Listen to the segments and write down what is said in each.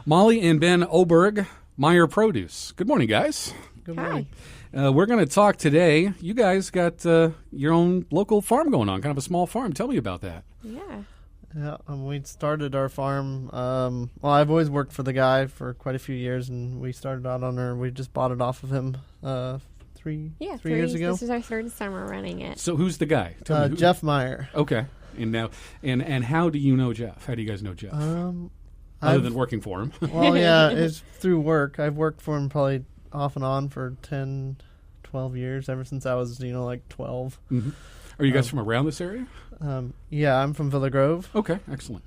Molly and Ben Oberg, Meyer Produce. Good morning, guys. Good morning. We're going to talk today. You guys got your own local farm going on, kind of a small farm. Tell me about that. Yeah, we started our farm. Well, I've always worked for the guy for quite a few years, and we started out we just bought it off of him three years ago. This is our third summer running it. So who's the guy? Tell me who. Jeff Meyer. Okay. And now, and how do you know Jeff? How do you guys know Jeff? Other than working for him. Well, yeah, it's through work. I've worked for him probably off and on for 10, 12 years, ever since I was, like 12. Mm-hmm. Are you guys from around this area? Yeah, I'm from Villa Grove. Okay, excellent.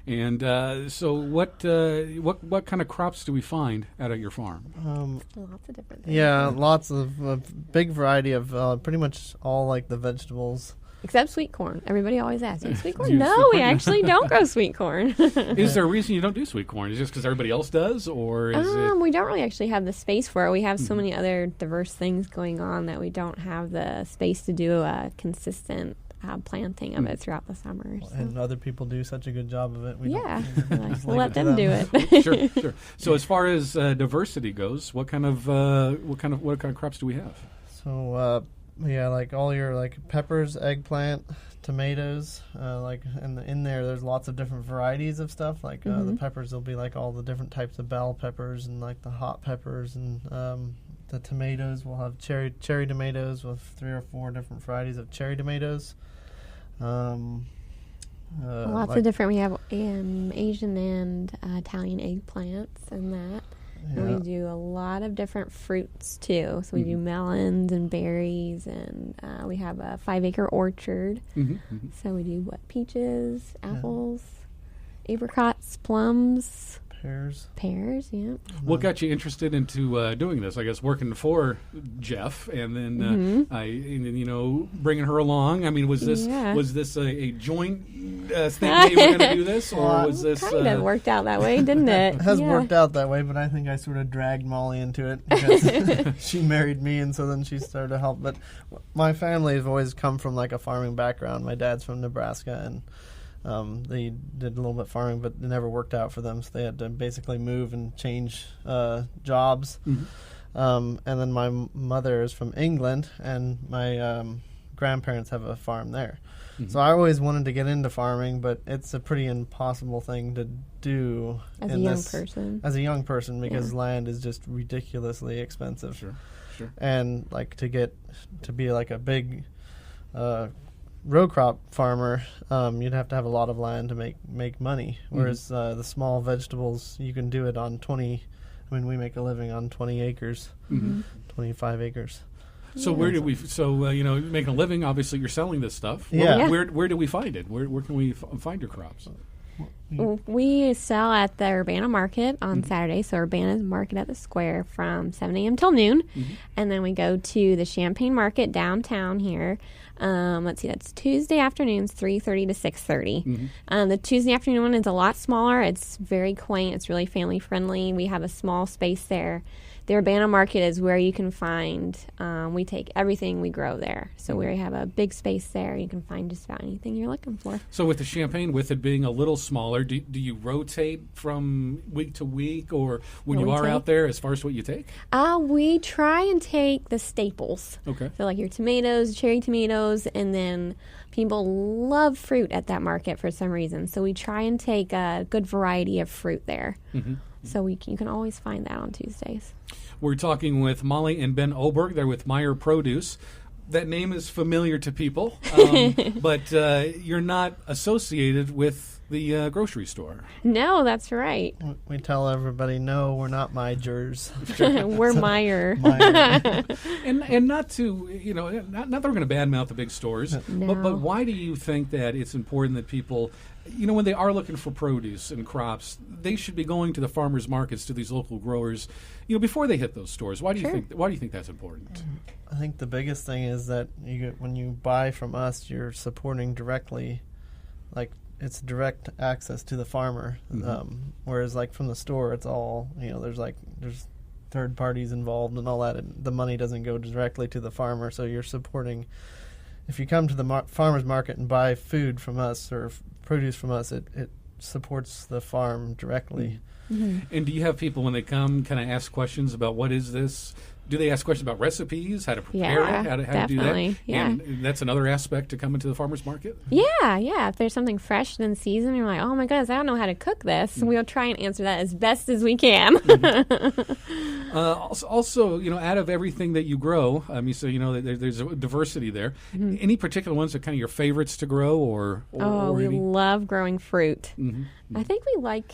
And so what kind of crops do we find out at your farm? Lots of different things. Yeah, lots of a big variety of pretty much all like the vegetables. Except sweet corn. Everybody always asks, do you sweet corn? No, we actually don't grow sweet corn. Is there a reason you don't do sweet corn? Is it just because everybody else does, or is it? We don't really actually have the space for it. We have so many other diverse things going on that we don't have the space to do a consistent planting of it throughout the summer. So. And other people do such a good job of it. We'll let them do it. Sure. So as far as diversity goes, what kind of crops do we have? So. Yeah, like all your peppers, eggplant, tomatoes, and in there's lots of different varieties of stuff. Like the peppers will be like all the different types of bell peppers and like the hot peppers, and the tomatoes will have cherry tomatoes with 3 or 4 different varieties of cherry tomatoes. Lots of different. We have Asian and Italian eggplants and that. Yeah. And we do a lot of different fruits, too. So we do melons and berries, and we have a 5-acre orchard. So we do, peaches, apples, apricots, plums. Pears, yeah. What got you interested into doing this? I guess working for Jeff, and then bringing her along. I mean, was this a joint thing that you were going to do this, or was this kind of worked out that way, didn't it? It has worked out that way, but I think I sort of dragged Molly into it because she married me, and so then she started to help. But my family has always come from like a farming background. My dad's from Nebraska, and they did a little bit farming, but it never worked out for them, so they had to basically move and change jobs. And then my mother is from England, and my grandparents have a farm there. So I always wanted to get into farming, but it's a pretty impossible thing to do as a young person because land is just ridiculously expensive. Sure. And to be like a big row crop farmer, you'd have to have a lot of land to make money. Whereas the small vegetables, you can do it on 20. I mean, we make a living on 20 acres, 25 acres. So where do we? So making a living. Obviously, you're selling this stuff. Where do we find it? Where can we find your crops? We sell at the Urbana Market on Saturday. So Urbana's Market at the Square from 7 a.m. till noon. And then we go to the Champaign Market downtown here. Let's see, that's Tuesday afternoons, 3:30 to 6:30. The Tuesday afternoon one is a lot smaller. It's very quaint. It's really family friendly. We have a small space there. The Urbana Market is where you can find, we take everything we grow there. So we have a big space there. You can find just about anything you're looking for. So with the Champaign, with it being a little smaller, do you rotate from week to week, or when you are out there as far as what you take? We try and take the staples. Okay. So like your tomatoes, cherry tomatoes, and then people love fruit at that market for some reason. So we try and take a good variety of fruit there. So you can always find that on Tuesdays. We're talking with Molly and Ben Oberg. They're with Meyer Produce. That name is familiar to people, but you're not associated with the grocery store. No, that's right. We tell everybody, no, we're not Meyers. We're Meyer. And not to, not that we're going to badmouth the big stores, but why do you think that it's important that people, when they are looking for produce and crops, they should be going to the farmers markets, to these local growers, before they hit those stores? Why do you think that's important? I think the biggest thing is that when you buy from us, you're supporting directly, like it's direct access to the farmer. Whereas like from the store, it's all there's third parties involved and all that, and the money doesn't go directly to the farmer. So you're supporting. If you come to the farmers market and buy food from us or produce from us, it supports the farm directly. Mm-hmm. And do you have people when they come kind of ask questions about what is this? Do they ask questions about recipes, how to prepare it, how to do that? Yeah. And that's another aspect to come into the farmer's market? Yeah. If there's something fresh in season, you're like, oh my goodness, I don't know how to cook this. We'll try and answer that as best as we can. Also, out of everything that you grow, so there's a diversity there. Mm-hmm. Any particular ones that are kind of your favorites to grow, or we any? love growing fruit. Mm-hmm. I think we like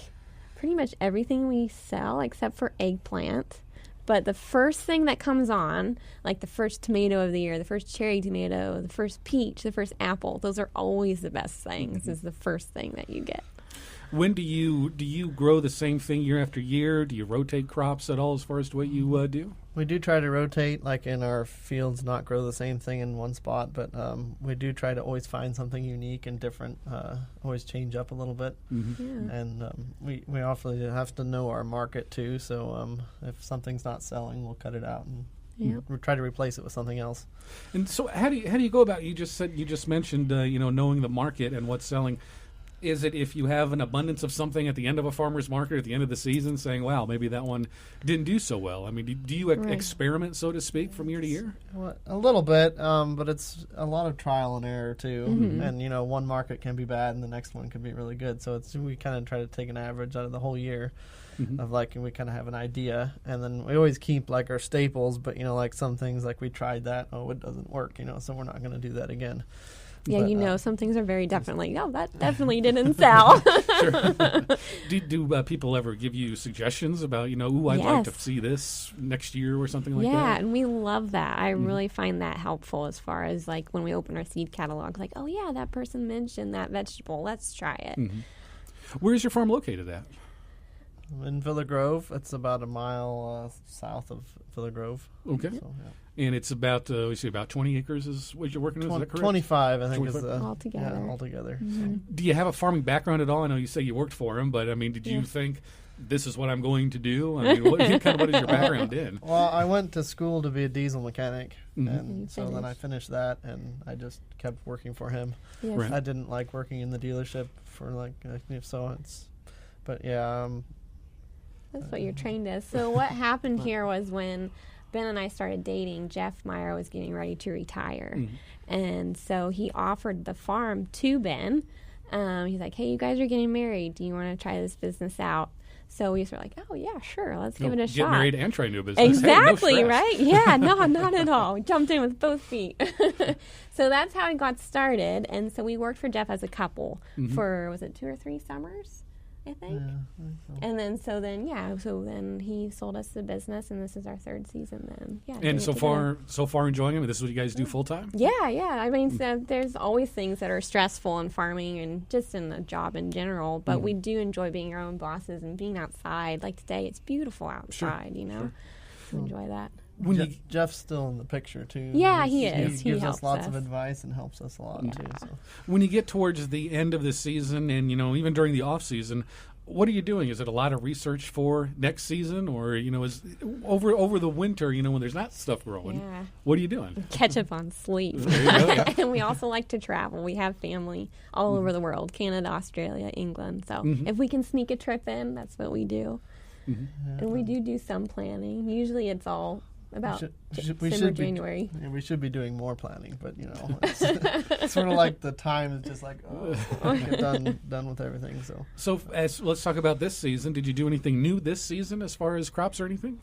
pretty much everything we sell except for eggplant. But the first thing that comes on, like the first tomato of the year, the first cherry tomato, the first peach, the first apple, those are always the best things. Mm-hmm. Is the first thing that you get. When do you grow the same thing year after year? Do you rotate crops at all as far as to what you do? We do try to rotate, like in our fields, not grow the same thing in one spot, but we do try to always find something unique and different, always change up a little bit. Mm-hmm. Yeah. And we often have to know our market too, so if something's not selling, we'll cut it out and we try to replace it with something else. And so how do you go about, you just mentioned knowing the market and what's selling. Is it if you have an abundance of something at the end of a farmer's market at the end of the season saying, wow, maybe that one didn't do so well? I mean, do you experiment, so to speak, from year to year? Well, a little bit, but it's a lot of trial and error, too. Mm-hmm. And, one market can be bad and the next one can be really good. So we kind of try to take an average out of the whole year of, and we kind of have an idea. And then we always keep, our staples, but, like some things, we tried that, it doesn't work, so we're not going to do that again. Yeah, but, some things are very definitely, that definitely didn't sell. Do people ever give you suggestions about, I'd like to see this next year or something like that? Yeah, and we love that. I really find that helpful as far as, when we open our seed catalog, oh, yeah, that person mentioned that vegetable. Let's try it. Mm-hmm. Where's your farm located at? In Villa Grove. It's about a mile south of Villa Grove. Okay. So, yeah. And it's about, about 20 acres is what you're working with, is that correct? 25, I think, 25? is altogether. Yeah, altogether. Mm-hmm. Do you have a farming background at all? I know you say you worked for him, but, did you think this is what I'm going to do? What is your background in? Well, I went to school to be a diesel mechanic, Mm-hmm. and so then I finished that, and I just kept working for him. Yes. Right. I didn't like working in the dealership for, so it's... But, yeah... That's what you're trained as. So what happened here was when Ben and I started dating, Jeff Meyer was getting ready to retire. Mm-hmm. And so he offered the farm to Ben. He's like, hey, you guys are getting married. Do you want to try this business out? So we were like, oh, yeah, sure. Let's give it a shot. Get married and try new business. Exactly, hey, no right? Yeah, no, not at all. We jumped in with both feet. So that's how it got started. And so we worked for Jeff as a couple for, was it 2 or 3 summers? I think. Yeah, I think so. And then, so then he sold us the business, and this is our 3rd season then. Yeah. And so far enjoying it? This is what you guys do full time? Yeah. I mean, so there's always things that are stressful in farming and just in the job in general, but we do enjoy being our own bosses and being outside. Like today, it's beautiful outside, So enjoy that. Jeff's still in the picture, too. Yeah, he is. He gives helps us lots of advice and helps us a lot, too. So. When you get towards the end of the season and, even during the off season, what are you doing? Is it a lot of research for next season, or is over the winter? When there's not stuff growing, what are you doing? Catch up on sleep. And we also like to travel. We have family all over the world: Canada, Australia, England. So if we can sneak a trip in, that's what we do. Mm-hmm. And we do some planning. Usually, it's all about December, January. We should be doing more planning, but it's sort of like the time is just get done with everything. So let's talk about this season. Did you do anything new this season as far as crops or anything?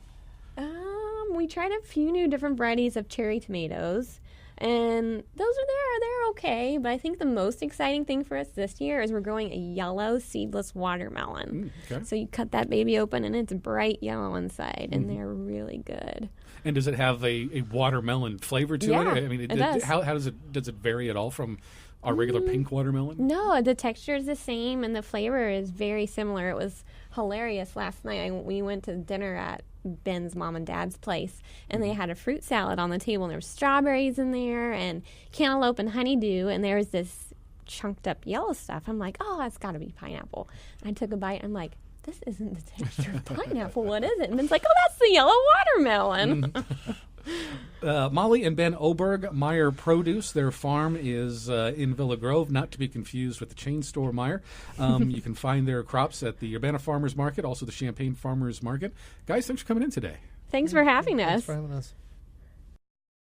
We tried a few new different varieties of cherry tomatoes, and those they're okay. But I think the most exciting thing for us this year is we're growing a yellow seedless watermelon. Okay. So you cut that baby open, and it's bright yellow inside, and they're really good. And does it have a watermelon flavor to it? I mean, it does. How does it vary at all from our regular pink watermelon? No, the texture is the same, and the flavor is very similar. It was hilarious last night. We went to dinner at Ben's mom and dad's place, and they had a fruit salad on the table, and there were strawberries in there and cantaloupe and honeydew, and there was this chunked up yellow stuff. I'm like, oh, that's got to be pineapple. And I took a bite. I'm like, this isn't the texture of pineapple. What is it? And Ben's like, oh, that's the yellow watermelon. Molly and Ben Oberg, Meyer Produce. Their farm is in Villa Grove, not to be confused with the chain store Meyer. You can find their crops at the Urbana Farmers Market, also the Champaign Farmers Market. Guys, thanks for coming in today. Thanks for having us. Thanks for having us.